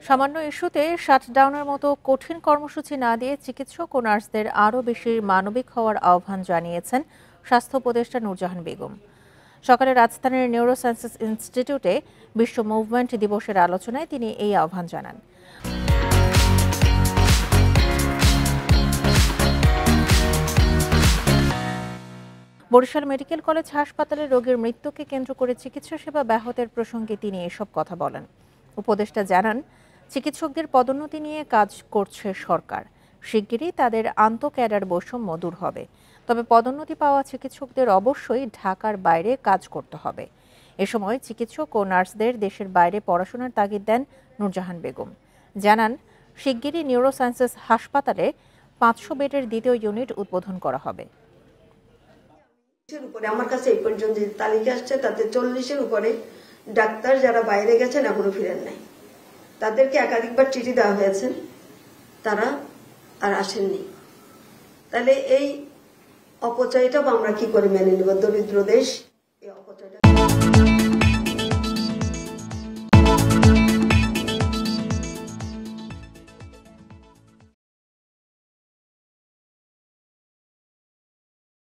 সামান্য ইস্যুতে শাটডাউনের মতো কঠিন কর্মসূচি না দিয়ে চিকিৎসক ও নার্সদের আরও বেশি মানবিক হওয়ার আহ্বান জানিয়েছেন স্বাস্থ্য উপদেষ্টা নূরজাহান বেগম। সকালে রাজধানীর নিউরোসায়েন্সেস ইনস্টিটিউটে বিশ্ব মুভমেন্ট দিবসের আলোচনায় তিনি এই আহ্বান জানান। বরিশাল মেডিকেল কলেজ হাসপাতালে রোগীর মৃত্যুকে কেন্দ্র করে চিকিৎসা সেবা ব্যাহতের প্রসঙ্গে তিনি এসব কথা বলেন। উপদেষ্টা জানান, চিকিৎসকদের পদোন্নতি নিয়ে কাজ করছে সরকার। শিগগিরই তাদের আন্তঃক্যাডার বৈষম্য দূর হবে। তবে পদোন্নতি পাওয়া চিকিৎসকদের অবশ্যই ঢাকার বাইরে কাজ করতে হবে। এ সময় চিকিৎসক ও নার্সদের দেশের বাইরে পড়াশোনার তাগিদ দেন নূরজাহান বেগম। জানান, শিগগিরই নিউরোসায়েন্সেস হাসপাতালে 500 বেডের দ্বিতীয় ইউনিট উদ্বোধন করা হবে। আমার কাছে এই পর্যন্ত যে তালিকা আসছে তাতে 40-এর উপরে ডাক্তার যারা বাইরে গেছেন এখনো ফিরেন নাই। তাদেরকে একাধিকবার চিঠি দেওয়া হয়েছে, তারা আর আসেননি। তাহলে এই অপচয়টাও আমরা কি করে মেনে নিব? দরিদ্র দেশ, এই অপচয়টা